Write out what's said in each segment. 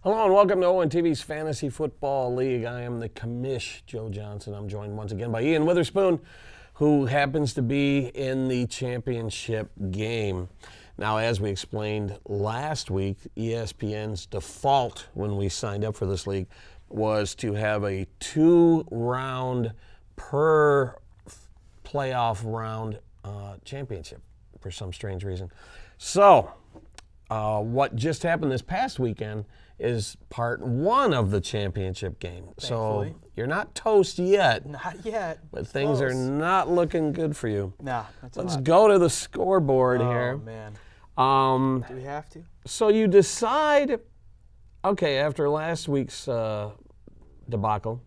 Hello and welcome to ONTV's Fantasy Football League. I am the commish, Joe Johnson. I'm joined once again by Ian Witherspoon, who happens to be in the championship game. Now, as we explained last week, ESPN's default when we signed up for this league was to have a 2-round per playoff round championship for some strange reason. So, what just happened this past weekend is part 1 of the championship game. Thankfully. So you're not toast yet. Not yet. But things are not looking good for you. Nah, that's Let's go to the scoreboard here. Oh, man. Do we have to? So you decide, okay, after last week's debacle,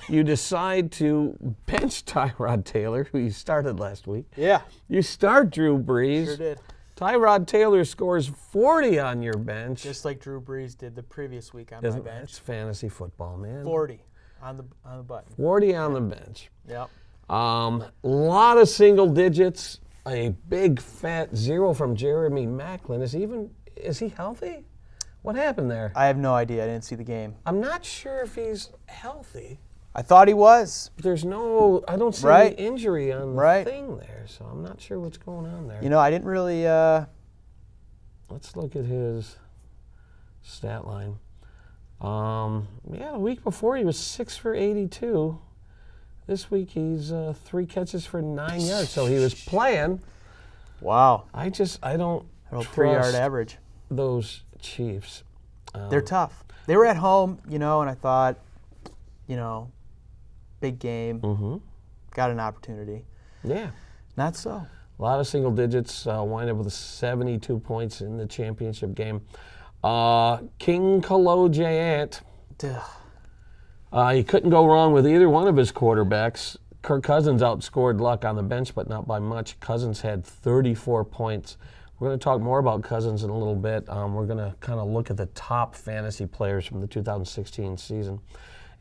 you decide to bench Tyrod Taylor, who you started last week. Yeah. You start Drew Brees. Sure did. Tyrod Taylor scores 40 on your bench. Just like Drew Brees did the previous week on my bench. That's fantasy football, man. 40 on the button. 40 on the bench. Yep. Lot of single digits. A big fat 0 from Jeremy Maclin. Is he healthy? What happened there? I have no idea. I didn't see the game. I'm not sure if he's healthy. I thought he was. But I don't see Right. any injury on the thing there, so I'm not sure what's going on there. You know, I didn't really. Let's look at his stat line. The week before he was 6 for 82. This week he's 3 catches for 9 yards, so he was playing. Wow. I don't About trust 3-yard average. those Chiefs. They're tough. They were at home, and I thought, big game. Got an opportunity. Yeah. Not so. A lot of single digits, wind up with 72 points in the championship game. King Kalojiant, he couldn't go wrong with either one of his quarterbacks. Kirk Cousins outscored Luck on the bench, but not by much. Cousins had 34 points. We're going to talk more about Cousins in a little bit. We're going to kind of look at the top fantasy players from the 2016 season.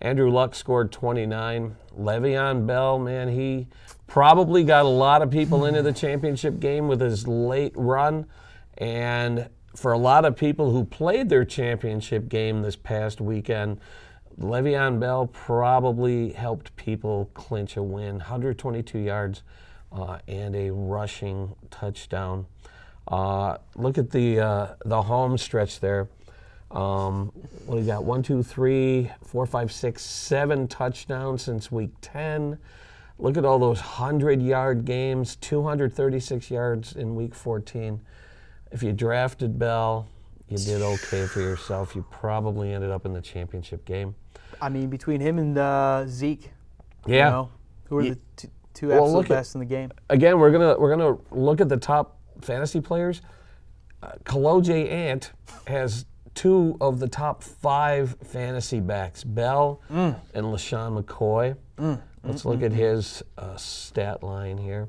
Andrew Luck scored 29. Le'Veon Bell, man, he probably got a lot of people into the championship game with his late run. And for a lot of people who played their championship game this past weekend, Le'Veon Bell probably helped people clinch a win. 122 yards and a rushing touchdown. Look at the home stretch there. What do you got? 1, 2, 3, 4, 5, 6, 7 touchdowns since week 10. Look at all those 100-yard games, 236 yards in week 14. If you drafted Bell, you did okay for yourself. You probably ended up in the championship game. I mean, between him and Zeke, yeah, who are the two absolute best in the game. Again, we're gonna look at the top fantasy players. Kaloje Ant has 2 of the top 5 fantasy backs, Bell and LaShawn McCoy. Let's look at his stat line here.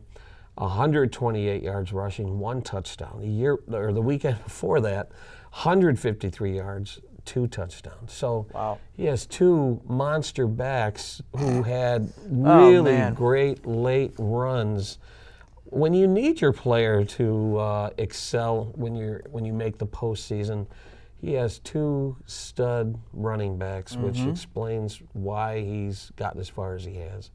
128 yards rushing, 1 touchdown. The weekend before that, 153 yards, 2 touchdowns. So wow. He has 2 monster backs who had really great late runs. When you need your player to excel when you make the postseason, he has 2 stud running backs, which explains why he's gotten as far as he has.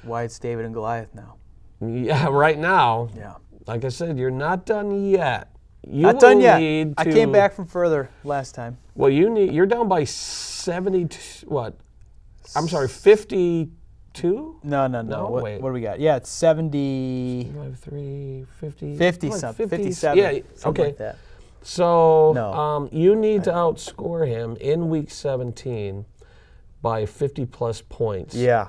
Why it's David and Goliath now. Yeah, right now. Yeah. Like I said, you're not done yet. Not done yet. I came back from further last time. Well, you're down by 70. What? I'm sorry, 52. No. Wait. What do we got? Yeah, it's 70. 53, 50. 50 something. 57. Yeah. Something Okay. like that. So you need to outscore him in week 17 by 50+ points. Yeah.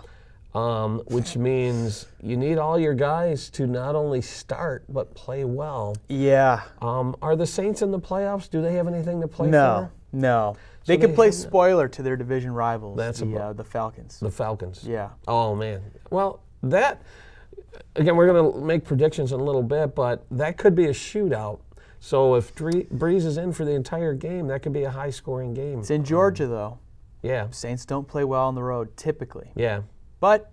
Which means you need all your guys to not only start but play well. Yeah. Are the Saints in the playoffs? Do they have anything to play for? No. They could play spoiler to their division rivals, the Falcons. The Falcons. Yeah. Oh, man. Well, again, we're going to make predictions in a little bit, but that could be a shootout. So if Breeze is in for the entire game, that could be a high-scoring game. It's in Georgia, though. Yeah. Saints don't play well on the road, typically. Yeah. But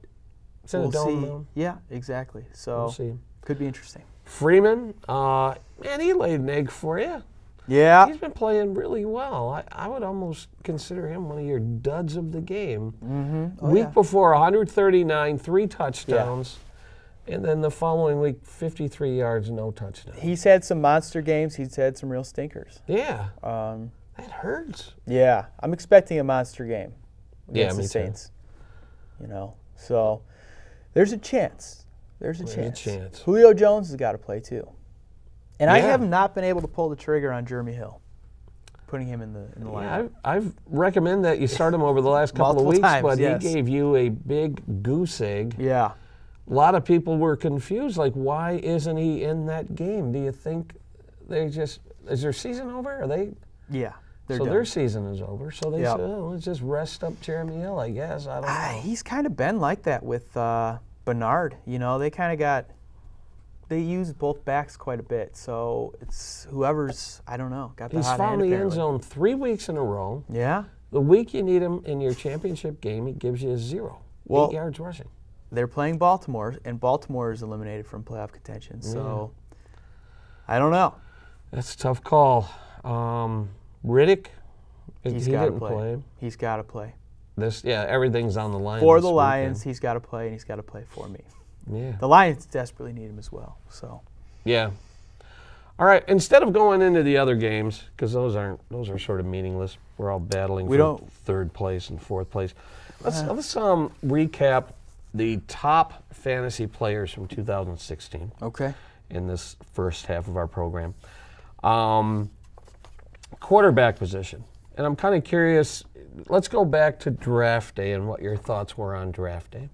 it's in a dome, though. Yeah, exactly. So we'll see. Could be interesting. Freeman, man, he laid an egg for you. Yeah. He's been playing really well. I would almost consider him one of your duds of the game. Mm-hmm. Week before, 139, 3 touchdowns. And then the following week, 53 yards, no touchdowns. He's had some monster games. He's had some real stinkers. Yeah. That hurts. Yeah. I'm expecting a monster game against me the Saints. You know, so there's a chance. There's a chance. Julio Jones has got to play too. And I have not been able to pull the trigger on Jeremy Hill, putting him in the lineup. I've recommended that you start him over the last couple of weeks, but yes. he gave you a big goose egg. Yeah. A lot of people were confused, like, why isn't he in that game? Do you think is their season over? Are they? Yeah. Their season is over, so they said, let's just rest up Jeremy Hill, I guess. I don't know. He's kind of been like that with Bernard. You know, they use both backs quite a bit, so it's whoever's, I don't know, got the hot hand. He's found the end zone 3 weeks in a row. Yeah. The week you need him in your championship game, he gives you 0. 8 yards rushing. They're playing Baltimore, and Baltimore is eliminated from playoff contention, so I don't know. That's a tough call. Riddick, he didn't play. He's got to play. Everything's on the line. For the Lions, he's got to play, and he's got to play for me. Yeah. The Lions desperately need him as well. So. Yeah. All right. Instead of going into the other games, because those are sort of meaningless. We're all battling for 3rd place and 4th place. Let's recap the top fantasy players from 2016. Okay. In this first half of our program. Quarterback position. And I'm kind of curious, let's go back to draft day and what your thoughts were on draft day.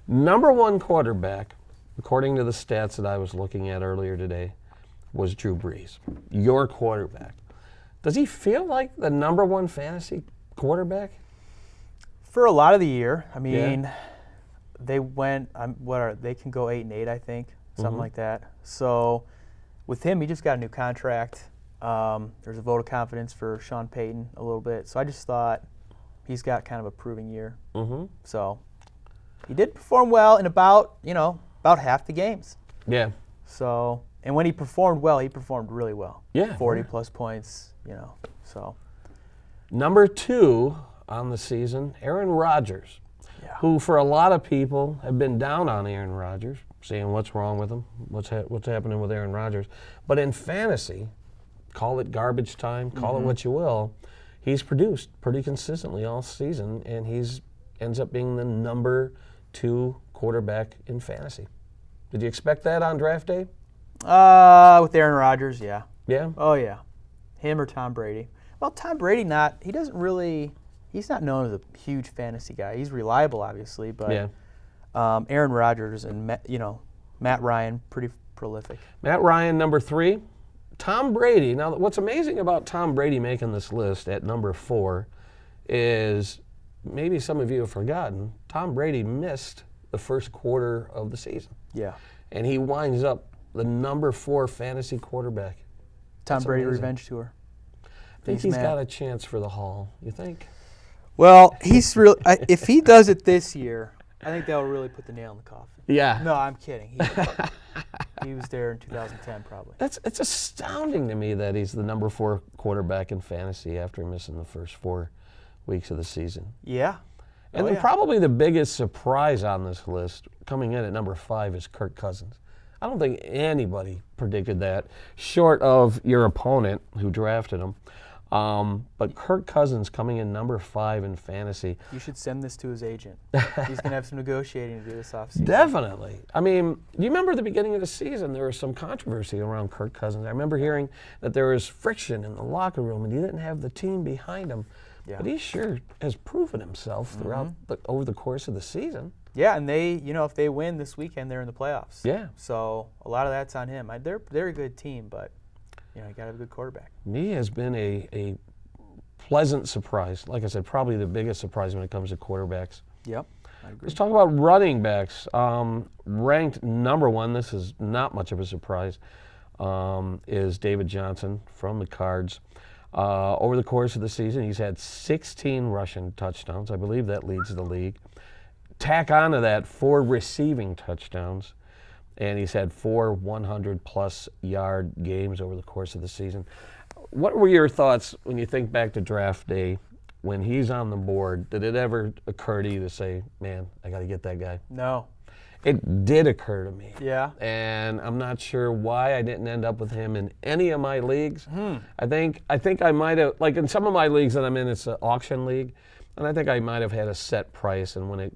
Number 1 quarterback, according to the stats that I was looking at earlier today, was Drew Brees, your quarterback. Does he feel like the number 1 fantasy quarterback? For a lot of the year. I mean, they went, they can go 8-8, I think, something like that. So with him, he just got a new contract. There's a vote of confidence for Sean Payton a little bit. So I just thought he's got kind of a proving year. So he did perform well in about half the games. Yeah. So, and when he performed well, he performed really well. Yeah. 40-plus points, so. Number 2 on the season, Aaron Rodgers, who for a lot of people have been down on Aaron Rodgers, saying what's wrong with him, what's happening with Aaron Rodgers. But in fantasy, call it garbage time, call it what you will, he's produced pretty consistently all season, and ends up being the number 2 quarterback in fantasy. Did you expect that on draft day? With Aaron Rodgers, yeah. Yeah? Oh, yeah. Him or Tom Brady. Well, Tom Brady, he's not known as a huge fantasy guy. He's reliable, obviously, but Aaron Rodgers and Matt Ryan, pretty prolific. Matt Ryan, number 3. Tom Brady. Now, what's amazing about Tom Brady making this list at number 4 is, maybe some of you have forgotten, Tom Brady missed the first quarter of the season. Yeah. And he winds up the number 4 fantasy quarterback. Tom Brady revenge tour. I think he's got a chance for the Hall. You think? Well, if he does it this year, I think that will really put the nail in the coffin. Yeah. No, I'm kidding. He was there in 2010 probably. It's astounding to me that he's the number 4 quarterback in fantasy after missing the first 4 weeks of the season. Yeah. And probably the biggest surprise on this list, coming in at number 5, is Kirk Cousins. I don't think anybody predicted that, short of your opponent who drafted him. But Kirk Cousins coming in number 5 in fantasy. You should send this to his agent. He's going to have some negotiating to do this offseason. Definitely. I mean, do you remember the beginning of the season? There was some controversy around Kirk Cousins. I remember hearing that there was friction in the locker room and he didn't have the team behind him. Yeah. But he sure has proven himself throughout over the course of the season. Yeah, and if they win this weekend, they're in the playoffs. Yeah. So a lot of that's on him. They're a good team, but you got to have a good quarterback. He has been a pleasant surprise. Like I said, probably the biggest surprise when it comes to quarterbacks. Yep, I agree. Let's talk about running backs. Ranked number 1, this is not much of a surprise, is David Johnson from the Cards. Over the course of the season, he's had 16 rushing touchdowns. I believe that leads the league. Tack onto that 4 receiving touchdowns, and he's had 4 100-plus yard games over the course of the season. What were your thoughts when you think back to draft day when he's on the board? Did it ever occur to you to say, man, I got to get that guy? No. It did occur to me. Yeah. And I'm not sure why I didn't end up with him in any of my leagues. I think I might have, like in some of my leagues that I'm in, it's an auction league, and I think I might have had a set price, and when it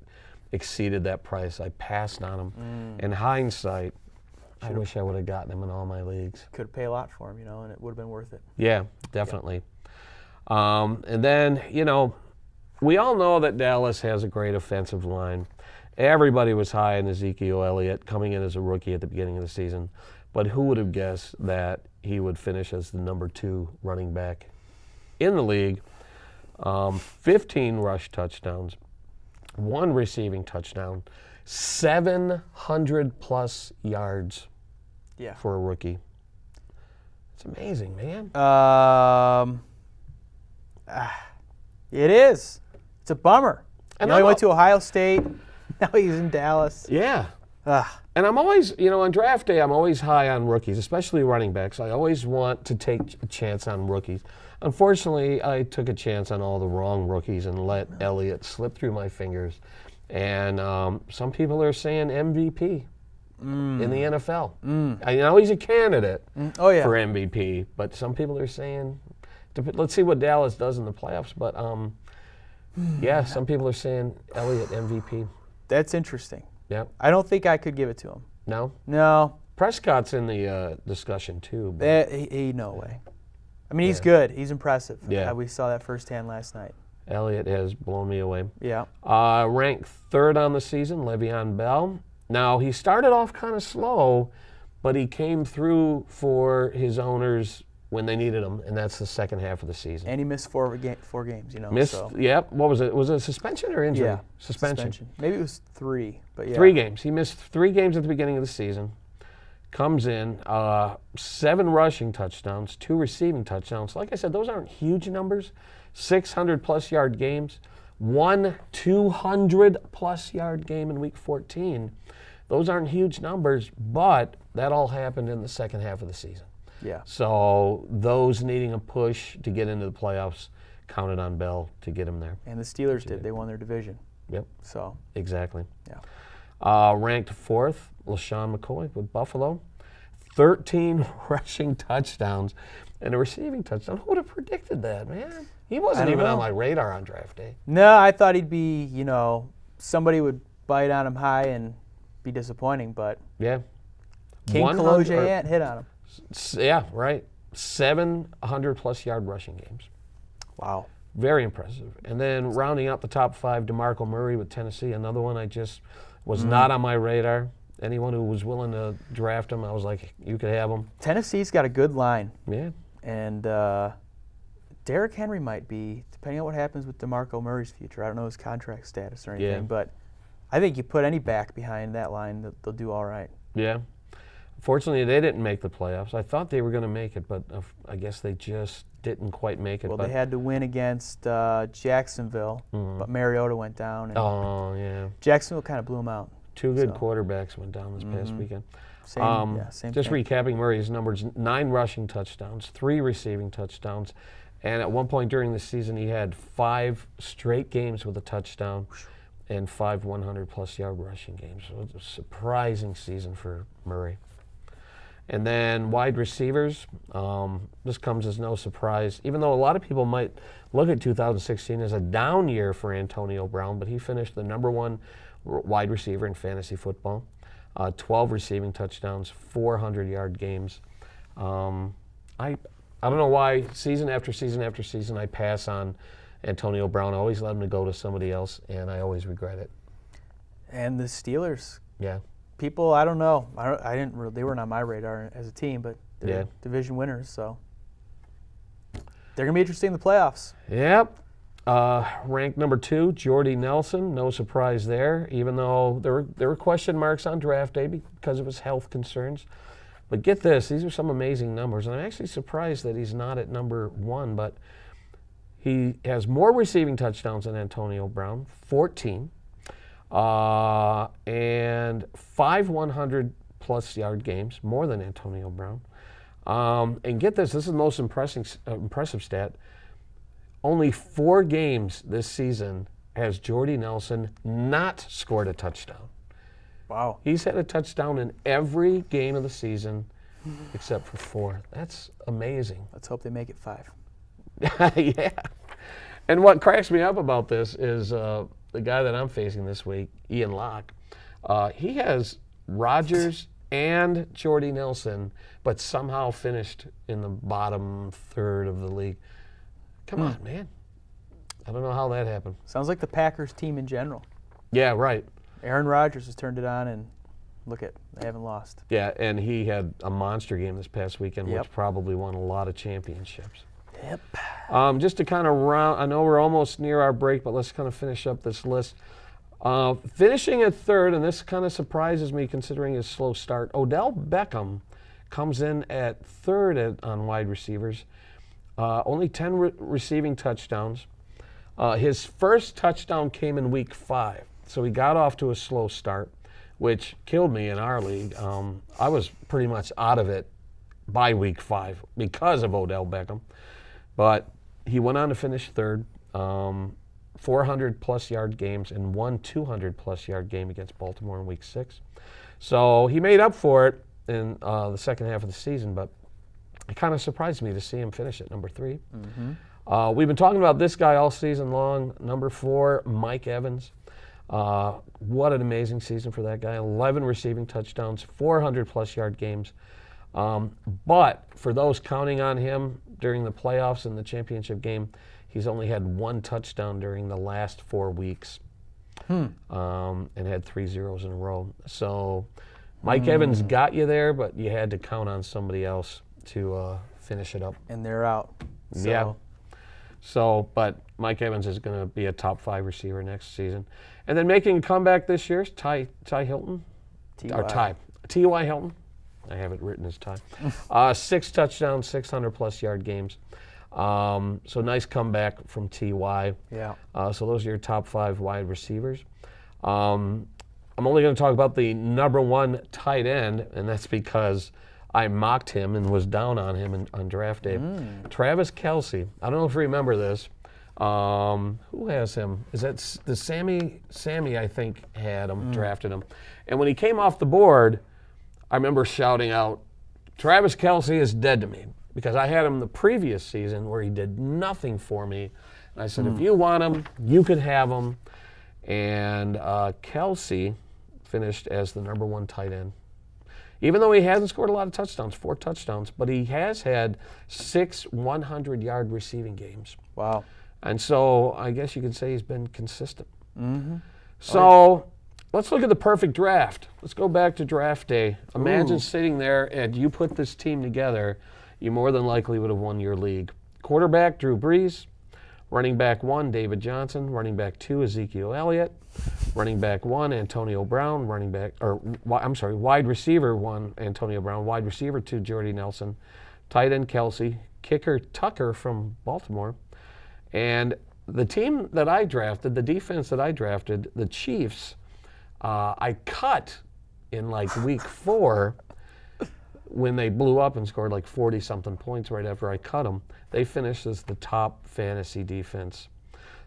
exceeded that price, I passed on him. In hindsight, I wish I would have gotten him in all my leagues. Could pay a lot for him, and it would have been worth it. Yeah, definitely. And then, we all know that Dallas has a great offensive line. Everybody was high on Ezekiel Elliott coming in as a rookie at the beginning of the season. But who would have guessed that he would finish as the number 2 running back in the league? 15 rush touchdowns, 1 receiving touchdown, 700-plus yards for a rookie. It's amazing, man. It is. It's a bummer. And he went to Ohio State. Now he's in Dallas. Yeah. And I'm always, on draft day, I'm always high on rookies, especially running backs. I always want to take a chance on rookies. Unfortunately, I took a chance on all the wrong rookies and let Elliott slip through my fingers. And some people are saying MVP in the NFL. I know he's a candidate for MVP, but some people are saying, let's see what Dallas does in the playoffs. But some people are saying Elliott MVP. That's interesting. Yeah. I don't think I could give it to him. No? No. Prescott's in the discussion too. No way. I mean, he's good. He's impressive. Yeah. We saw that firsthand last night. Elliott has blown me away. Yeah. Ranked 3rd on the season, Le'Veon Bell. Now, he started off kind of slow, but he came through for his owners when they needed him, and that's the second half of the season. And he missed four games, Missed, Yep. What was it? Was it a suspension or injury? Yeah. Suspension. Maybe it was 3, but yeah. 3 games. He missed 3 games at the beginning of the season. Comes in, 7 rushing touchdowns, 2 receiving touchdowns. Like I said, those aren't huge numbers. 600-plus yard games. 1 200-plus yard game in Week 14. Those aren't huge numbers, but that all happened in the second half of the season. Yeah. So those needing a push to get into the playoffs counted on Bell to get him there. And the Steelers did. They won their division. Yep. So. Exactly. Yeah. Ranked 4th, LaShawn McCoy with Buffalo. 13 rushing touchdowns and a receiving touchdown. Who would have predicted that, man? He wasn't even on my radar on draft day. No, I thought he'd be, somebody would bite on him high and be disappointing, but yeah, King Kaloje hit on him. Yeah, right. 700-plus yard rushing games. Wow. Very impressive. And then rounding out the top 5, DeMarco Murray with Tennessee, another one I just was not on my radar. Anyone who was willing to draft him, I was like, you could have him. Tennessee's got a good line. Yeah. And Derrick Henry might be, depending on what happens with DeMarco Murray's future. I don't know his contract status or anything, but I think you put any back behind that line, they'll do all right. Yeah. Fortunately, they didn't make the playoffs. I thought they were going to make it, but I guess they just didn't quite make it. Well, they had to win against Jacksonville, but Mariota went down. And Jacksonville kind of blew them out. 2 good quarterbacks went down this past weekend. Same just thing. Recapping Murray's numbers, 9 rushing touchdowns, 3 receiving touchdowns, and at one point during the season he had 5 straight games with a touchdown and 5 100-plus yard rushing games. So it was a surprising season for Murray. And then wide receivers, this comes as no surprise, even though a lot of people might look at 2016 as a down year for Antonio Brown, but he finished the number 1 wide receiver in fantasy football. 12 receiving touchdowns, 400-yard games. I don't know why season after season after season I pass on Antonio Brown. I always let him to go to somebody else, and I always regret it. And the Steelers. Yeah. People, I don't know. They weren't on my radar as a team, but they're division winners, so they're going to be interesting in the playoffs. Yep. Ranked number 2, Jordy Nelson. No surprise there, even though there were question marks on draft day because of his health concerns. But get this, these are some amazing numbers, and I'm actually surprised that he's not at number 1, but he has more receiving touchdowns than Antonio Brown, 14, and 5 100-plus yard games, more than Antonio Brown. And get this is the most impressive stat. Only 4 games this season has Jordy Nelson not scored a touchdown. Wow. He's had a touchdown in every game of the season except for 4. That's amazing. Let's hope they make it 5. Yeah. And what cracks me up about this is the guy that I'm facing this week, Ian Locke. He has Rodgers and Jordy Nelson, but somehow finished in the bottom third of the league. Come on, man. I don't know how that happened. Sounds like the Packers team in general. Yeah, right. Aaron Rodgers has turned it on, and look at, they haven't lost. Yeah, and he had a monster game this past weekend, which probably won a lot of championships. Yep. Just to kind of round, I know we're almost near our break, but let's kind of finish up this list. Finishing at third, and this kind of surprises me considering his slow start, Odell Beckham comes in at third on wide receivers. Only 10 receiving touchdowns. His first touchdown came in week 5, so he got off to a slow start, which killed me in our league. I was pretty much out of it by week 5 because of Odell Beckham. But he went on to finish third, 400-plus yard games, and one 200-plus yard game against Baltimore in week 6. So he made up for it in the second half of the season, but it kind of surprised me to see him finish at number 3. We've been talking about this guy all season long. Number 4, Mike Evans. What an amazing season for that guy. 11 receiving touchdowns, 400-plus yard games. But for those counting on him during the playoffs and the championship game, he's only had 1 touchdown during the last 4 weeks and had 3 zeros in a row. So Mike Evans got you there, but you had to count on somebody else to finish it up. And they're out. So. Yeah. So, but Mike Evans is going to be a top 5 receiver next season. And then making a comeback this year is Ty Hilton. T.Y. Hilton. I have it written as Ty. 6 touchdowns, 600-plus yard games. So nice comeback from T.Y. Yeah. So those are your top 5 wide receivers. I'm only going to talk about the number 1 tight end, and that's because I mocked him and was down on him on draft day. Travis Kelce. I don't know if you remember this. Who has him? Is that the Sammy? Sammy, I think, had him, drafted him. And when he came off the board, I remember shouting out, Travis Kelce is dead to me, because I had him the previous season where he did nothing for me. And I said, if you want him, you could have him. And Kelce finished as the number 1 tight end. Even though he hasn't scored a lot of touchdowns, 4 touchdowns, but he has had 6 100-yard receiving games. Wow. And so I guess you could say he's been consistent. So let's look at the perfect draft. Let's go back to draft day. Imagine sitting there and you put this team together, you more than likely would have won your league. Quarterback, Drew Brees. Running back 1, David Johnson. Running back 2, Ezekiel Elliott. Running back 1, Antonio Brown. Wide receiver 1, Antonio Brown. Wide receiver 2, Jordy Nelson. Tight end, Kelce. Kicker, Tucker from Baltimore. And the team that I drafted, the defense that I drafted, the Chiefs, I cut in like week 4 when they blew up and scored like 40-something points right after I cut them. They finished as the top fantasy defense.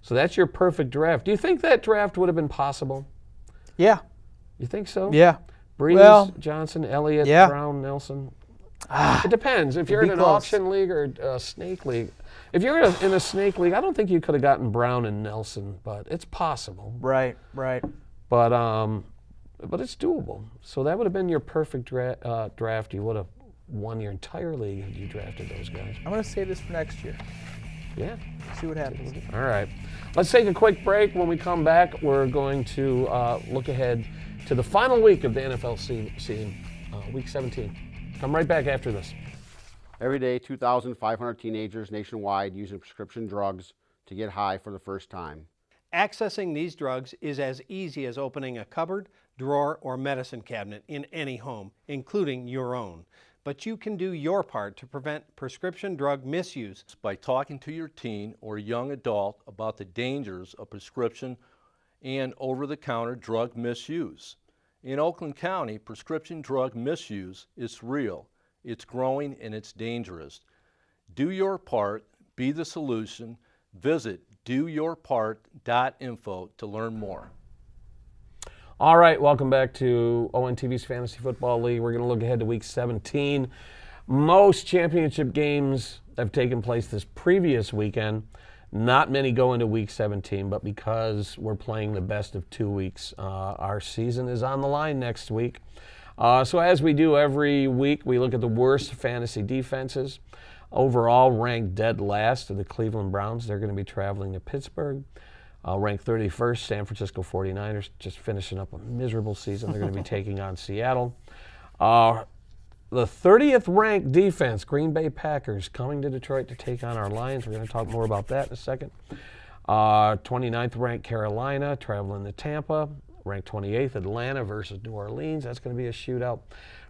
So that's your perfect draft. Do you think that draft would have been possible? Yeah. You think so? Yeah. Brees, Johnson, Elliott, Brown, Nelson. It depends. If you're in an auction league or a snake league. If you're in a snake league, I don't think you could have gotten Brown and Nelson, but it's possible. Right. But it's doable. So that would have been your perfect draft. You would have won your entire league if you drafted those guys. I'm going to save this for next year. Yeah. See what happens. All right. Let's take a quick break. When we come back, we're going to look ahead to the final week of the NFL season, week 17. Come right back after this. Every day, 2,500 teenagers nationwide using prescription drugs to get high for the first time. Accessing these drugs is as easy as opening a cupboard, drawer, or medicine cabinet in any home, including your own. But you can do your part to prevent prescription drug misuse by talking to your teen or young adult about the dangers of prescription and over-the-counter drug misuse. In Oakland County, prescription drug misuse is real, It's growing and it's dangerous. Do your part, be the solution. Visit doyourpart.info to learn more. All right, welcome back to ONTV's Fantasy Football League. We're going to look ahead to Week 17. Most championship games have taken place this previous weekend. Not many go into Week 17, but because we're playing the best of 2 weeks, our season is on the line next week. So as we do every week, we look at the worst fantasy defenses. Overall, ranked dead last are the Cleveland Browns. They're going to be traveling to Pittsburgh. Ranked 31st, San Francisco 49ers, just finishing up a miserable season. They're going to be taking on Seattle. The 30th ranked defense, Green Bay Packers, coming to Detroit to take on our Lions. We're going to talk more about that in a second. 29th ranked Carolina, traveling to Tampa. Ranked 28th, Atlanta versus New Orleans. That's going to be a shootout.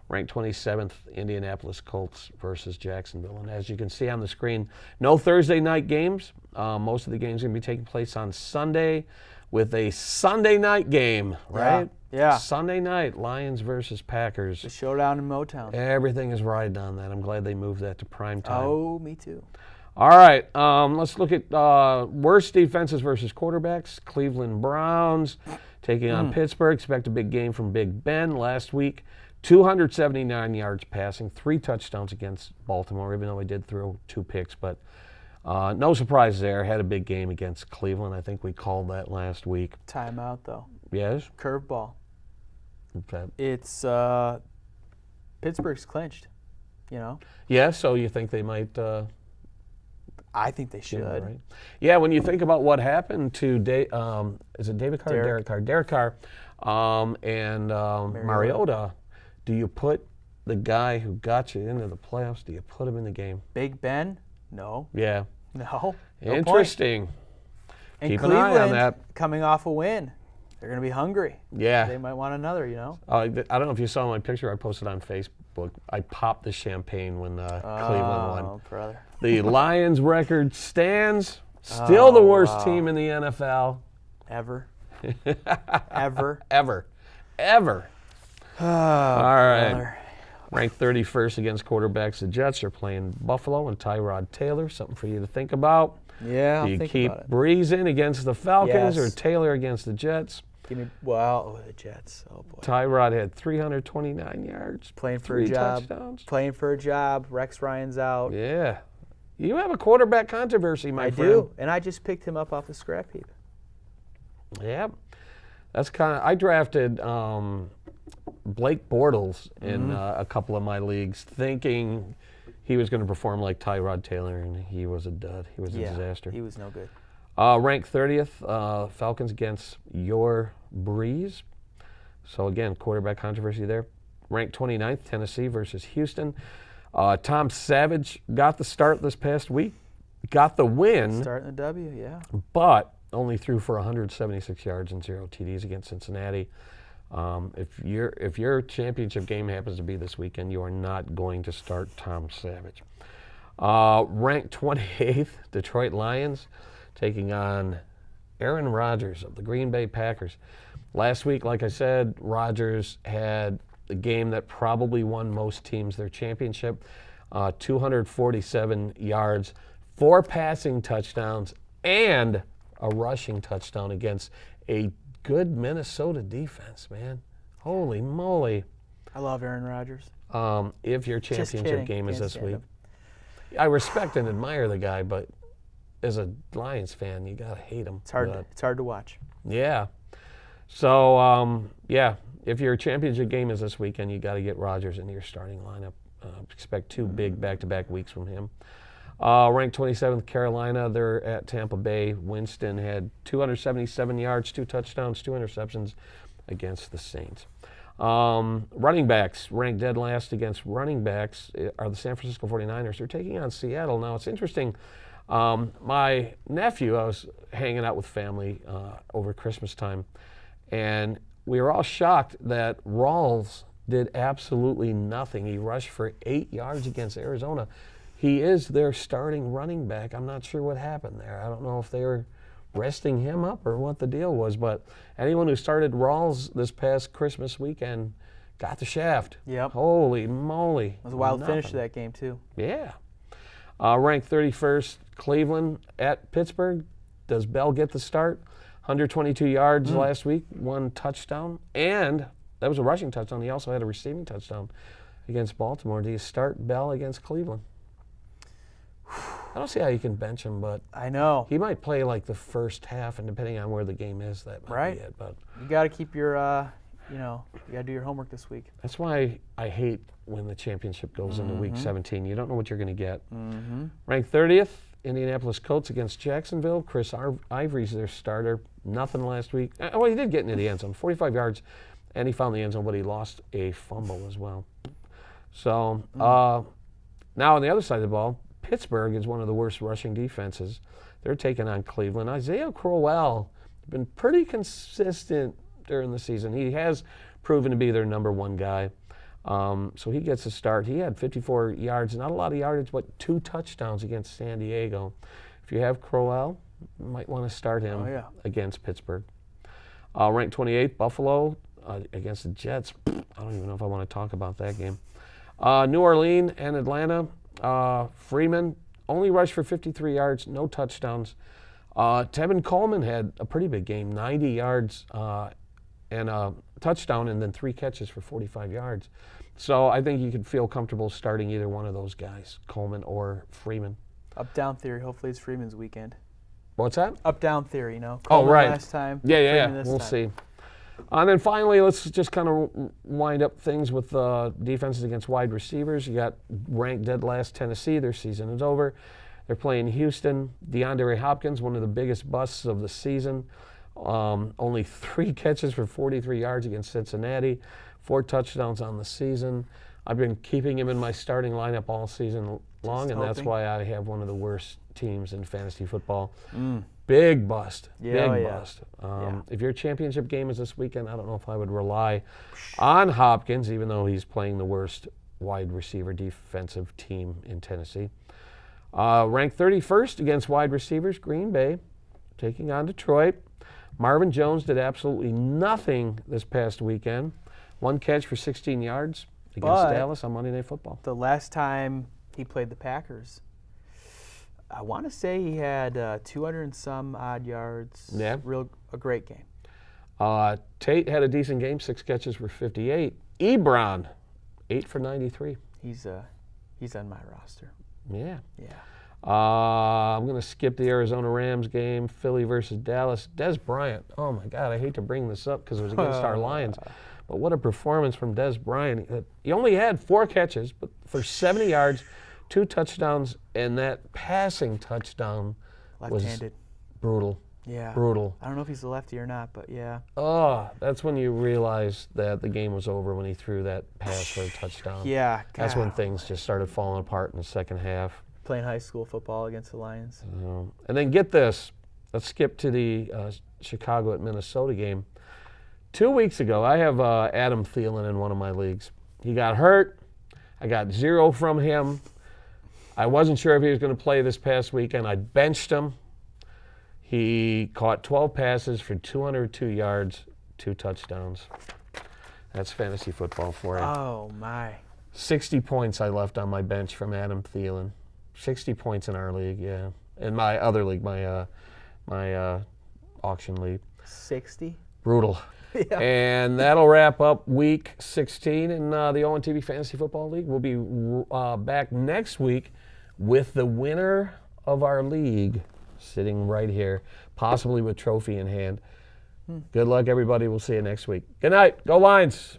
Ranked 27th, Indianapolis Colts versus Jacksonville. And as you can see on the screen, no Thursday night games. Most of the games are going to be taking place on Sunday with a Sunday night game, right? Yeah. Sunday night, Lions versus Packers. The showdown in Motown. Everything is riding on that. I'm glad they moved that to prime time. Oh, me too. All right, let's look at worst defenses versus quarterbacks. Cleveland Browns taking on Pittsburgh. Expect a big game from Big Ben last week. 279 yards passing, 3 touchdowns against Baltimore, even though he did throw 2 picks. But no surprise there. Had a big game against Cleveland. I think we called that last week. Timeout, though. Yes? Curveball. Okay. It's Pittsburgh's clinched, you know? Yeah, so you think they might... I think they should. Right. Yeah, when you think about what happened to is it David Carr? Derek Carr. Derek Carr and Mariota, do you put the guy who got you into the playoffs, do you put him in the game? Big Ben? No. Yeah. No. Interesting. And Keep Cleveland, an eye on that. coming off a win. They're going to be hungry. Yeah. They might want another, you know? I don't know if you saw my picture I posted on Facebook. I popped the champagne when Cleveland won. Oh, brother. The Lions record stands. Still the worst team in the NFL. Ever. Ever. Ever. Ever. Oh, All right. brother. Ranked 31st against quarterbacks. The Jets are playing Buffalo and Tyrod Taylor. Something for you to think about. Yeah, I'll Do you think keep about it. Breeze in against the Falcons or Yes. Taylor against the Jets? Give me, the Jets. Oh, boy. Tyrod had 329 yards. Playing for 3 a job. touchdowns. Playing for a job. Rex Ryan's out. Yeah. You have a quarterback controversy, my I friend. do. And I just picked him up off the scrap heap. Yeah. That's kind of, I drafted Blake Bortles in a couple of my leagues thinking he was going to perform like Tyrod Taylor, and he was a dud. He was a disaster. He was no good. Ranked 30th, Falcons against your Breeze. So again, quarterback controversy there. Ranked 29th, Tennessee versus Houston. Tom Savage got the start this past week, got the win, Starting the W, yeah. but only threw for 176 yards and 0 TDs against Cincinnati. If your championship game happens to be this weekend, you are not going to start Tom Savage. Ranked 28th, Detroit Lions, taking on Aaron Rodgers of the Green Bay Packers. Last week, like I said, Rodgers had the game that probably won most teams their championship, 247 yards, 4 passing touchdowns, and a rushing touchdown against a good Minnesota defense, man. Holy moly. I love Aaron Rodgers. If your Just championship kidding. game is Can't this stand week. him. I respect and admire the guy, but as a Lions fan, you got to hate him. It's hard. But, It's hard to watch. yeah. So, if your championship game is this weekend, you got to get Rodgers into your starting lineup. Expect 2 big back-to-back weeks from him. Ranked 27th, Carolina. They're at Tampa Bay. Winston had 277 yards, 2 touchdowns, 2 interceptions against the Saints. Running backs, ranked dead last against running backs, are the San Francisco 49ers. They're taking on Seattle. Now, it's interesting. My nephew, I was hanging out with family over Christmas time, and we were all shocked that Rawls did absolutely nothing. He rushed for 8 yards against Arizona. He is their starting running back. I'm not sure what happened there. I don't know if they were resting him up or what the deal was, but anyone who started Rawls this past Christmas weekend got the shaft. Yep. Holy moly. It was a wild finish Nothing. to that game, too. Yeah. Ranked 31st, Cleveland at Pittsburgh. Does Bell get the start? 122 yards last week, 1 touchdown, and that was a rushing touchdown. He also had a receiving touchdown against Baltimore. Do you start Bell against Cleveland? I don't see how you can bench him, but I know. he might play like the first half, and depending on where the game is, that might be it. But You got to keep your, you got to do your homework this week. that's why I hate when the championship goes into week 17. You don't know what you're going to get. Ranked 30th, Indianapolis Colts against Jacksonville. Chris Ivory's their starter. Nothing last week. Well, he did get into the end zone, 45 yards, and he found the end zone, but he lost a fumble as well. So now on the other side of the ball, Pittsburgh is one of the worst rushing defenses. They're taking on Cleveland. Isaiah Crowell has been pretty consistent during the season. He has proven to be their number 1 guy. So he gets a start. He had 54 yards, not a lot of yardage, but 2 touchdowns against San Diego. If you have Crowell, you might want to start him against Pittsburgh. Ranked 28th, Buffalo against the Jets. I don't even know if I want to talk about that game. New Orleans and Atlanta. Freeman only rushed for 53 yards, no touchdowns. Tevin Coleman had a pretty big game, 90 yards and a touchdown, and then 3 catches for 45 yards. So I think you could feel comfortable starting either one of those guys, Coleman or Freeman. Up-down theory. Hopefully it's Freeman's weekend. What's that? Up-down theory, Oh, Coleman right. last time. Yeah. Freeman this We'll time. see. And then finally, let's just kind of wind up things with defenses against wide receivers. You got ranked dead last Tennessee. Their season is over. They're playing Houston. DeAndre Hopkins, one of the biggest busts of the season. Only 3 catches for 43 yards against Cincinnati. 4 touchdowns on the season. I've been keeping him in my starting lineup all season long, and that's why I have one of the worst teams in fantasy football. Big bust. Big bust. If your championship game is this weekend, I don't know if I would rely on Hopkins, even though he's playing the worst wide receiver defensive team in Tennessee. Ranked 31st against wide receivers, Green Bay, taking on Detroit. Marvin Jones did absolutely nothing this past weekend. 1 catch for 16 yards against Dallas on Monday Night Football. The last time he played the Packers, I want to say he had 200 and some odd yards. Yeah. A great game. Tate had a decent game, 6 catches for 58. Ebron, 8 for 93. He's on my roster. Yeah. Yeah. I'm going to skip the Arizona Rams game, Philly versus Dallas. Des Bryant, oh my God, I hate to bring this up because it was against our Lions. But what a performance from Des Bryant. He only had 4 catches, but for 70 yards, 2 touchdowns, and that passing touchdown was Left-handed. brutal. Yeah. Brutal. I don't know if he's a lefty or not, but yeah. Oh, that's when you realize that the game was over when he threw that pass for a touchdown. Yeah. That's when God. things just started falling apart in the second half. Playing high school football against the Lions. And then get this. Let's skip to the Chicago at Minnesota game. 2 weeks ago, I have Adam Thielen in one of my leagues. He got hurt. I got 0 from him. I wasn't sure if he was going to play this past weekend. I benched him. He caught 12 passes for 202 yards, 2 touchdowns. That's fantasy football for you. Oh, my. 60 points I left on my bench from Adam Thielen. 60 points in our league, yeah. In my other league, my auction league. 60? Brutal. Yeah. And that'll wrap up week 16 in the ONTV Fantasy Football League. We'll be back next week with the winner of our league sitting right here, possibly with trophy in hand. Good luck, everybody. We'll see you next week. Good night. Go Lions.